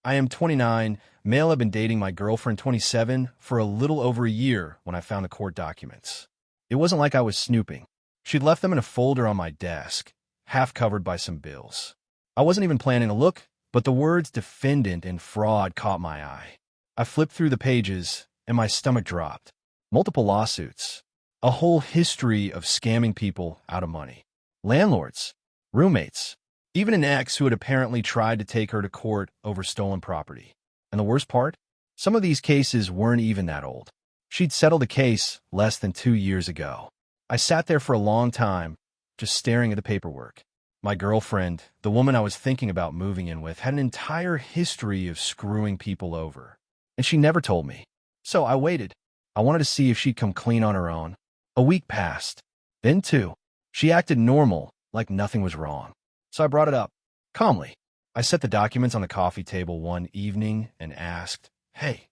I am 29, male. I've been dating my girlfriend, 27, for a little over a year when I found the court documents. It wasn't like I was snooping. She'd left them in a folder on my desk, half covered by some bills. I wasn't even planning to look, but the words defendant and fraud caught my eye. I flipped through the pages, and my stomach dropped. Multiple lawsuits. A whole history of scamming people out of money. Landlords. Roommates. Even an ex who had apparently tried to take her to court over stolen property. And the worst part? Some of these cases weren't even that old. She'd settled a case less than 2 years ago. I sat there for a long time, just staring at the paperwork. My girlfriend, the woman I was thinking about moving in with, had an entire history of screwing people over. And she never told me. So I waited. I wanted to see if she'd come clean on her own. A week passed. Then 2. She acted normal, like nothing was wrong. So I brought it up, calmly. I set the documents on the coffee table one evening and asked, "Hey,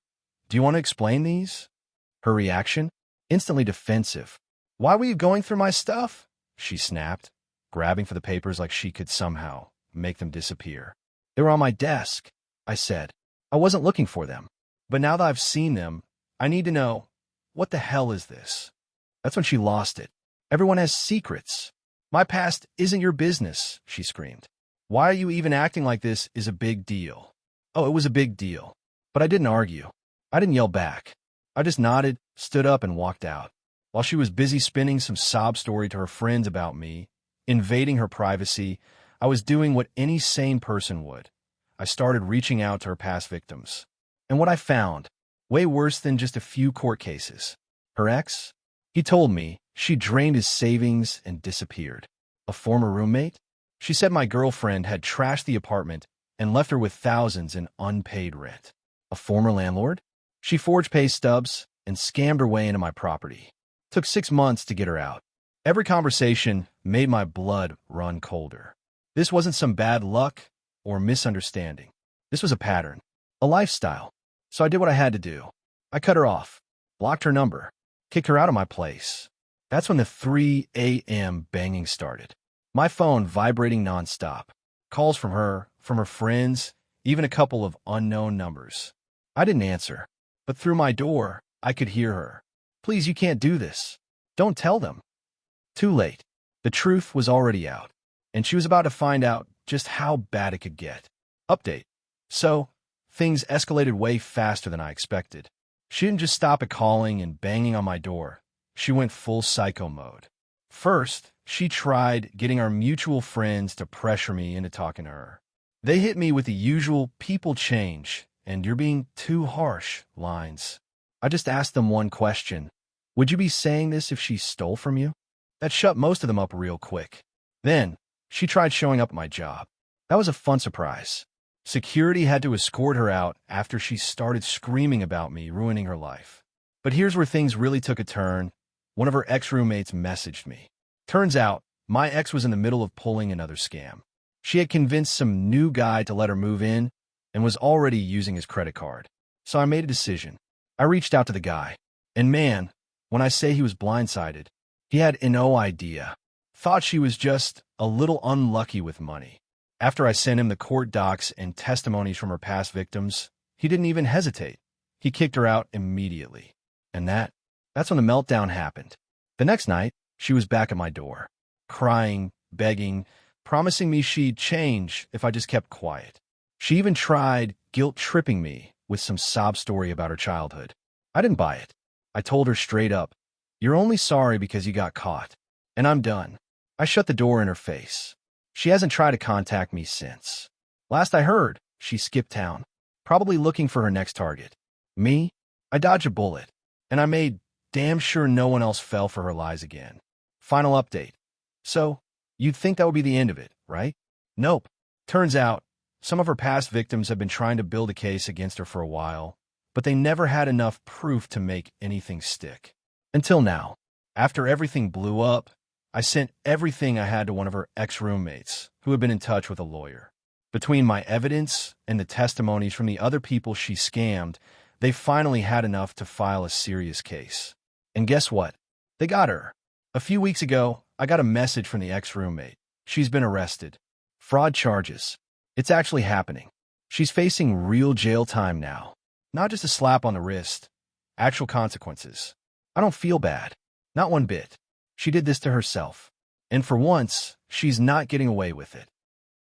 do you want to explain these?" Her reaction? Instantly defensive. "Why were you going through my stuff?" she snapped, grabbing for the papers like she could somehow make them disappear. "They were on my desk," I said. "I wasn't looking for them. But now that I've seen them, I need to know, what the hell is this?" That's when she lost it. "Everyone has secrets. My past isn't your business," she screamed. "Why are you even acting like this is a big deal?" Oh, it was a big deal. But I didn't argue. I didn't yell back. I just nodded, stood up, and walked out. While she was busy spinning some sob story to her friends about me, invading her privacy, I was doing what any sane person would. I started reaching out to her past victims. And what I found, way worse than just a few court cases. Her ex? He told me she drained his savings and disappeared. A former roommate? She said my girlfriend had trashed the apartment and left her with thousands in unpaid rent. A former landlord? She forged pay stubs and scammed her way into my property. Took 6 months to get her out. Every conversation made my blood run colder. This wasn't some bad luck or misunderstanding. This was a pattern, a lifestyle. So I did what I had to do. I cut her off, blocked her number, kicked her out of my place. That's when the 3 a.m. banging started. My phone vibrating nonstop. Calls from her friends, even a couple of unknown numbers. I didn't answer, but through my door, I could hear her. "Please, you can't do this. Don't tell them." Too late. The truth was already out, and she was about to find out just how bad it could get. Update. So, things escalated way faster than I expected. She didn't just stop at calling and banging on my door. She went full psycho mode. First, she tried getting our mutual friends to pressure me into talking to her. They hit me with the usual "people change" and "you're being too harsh" lines. I just asked them one question. Would you be saying this if she stole from you? That shut most of them up real quick. Then, she tried showing up at my job. That was a fun surprise. Security had to escort her out after she started screaming about me ruining her life. But here's where things really took a turn. One of her ex-roommates messaged me. Turns out, my ex was in the middle of pulling another scam. She had convinced some new guy to let her move in and was already using his credit card. So I made a decision. I reached out to the guy. And man, when I say he was blindsided, he had no idea. Thought she was just a little unlucky with money. After I sent him the court docs and testimonies from her past victims, he didn't even hesitate. He kicked her out immediately. And that's when the meltdown happened. The next night, she was back at my door, crying, begging, promising me she'd change if I just kept quiet. She even tried guilt-tripping me with some sob story about her childhood. I didn't buy it. I told her straight up, "You're only sorry because you got caught. And I'm done." I shut the door in her face. She hasn't tried to contact me since. Last I heard, she skipped town, probably looking for her next target. Me? I dodged a bullet, and I made damn sure no one else fell for her lies again. Final update. So, you'd think that would be the end of it, right? Nope. Turns out, some of her past victims have been trying to build a case against her for a while, but they never had enough proof to make anything stick. Until now. After everything blew up, I sent everything I had to one of her ex-roommates, who had been in touch with a lawyer. Between my evidence and the testimonies from the other people she scammed, they finally had enough to file a serious case. And guess what? They got her. A few weeks ago, I got a message from the ex-roommate. She's been arrested. Fraud charges. It's actually happening. She's facing real jail time now. Not just a slap on the wrist. Actual consequences. I don't feel bad. Not one bit. She did this to herself. And for once, she's not getting away with it.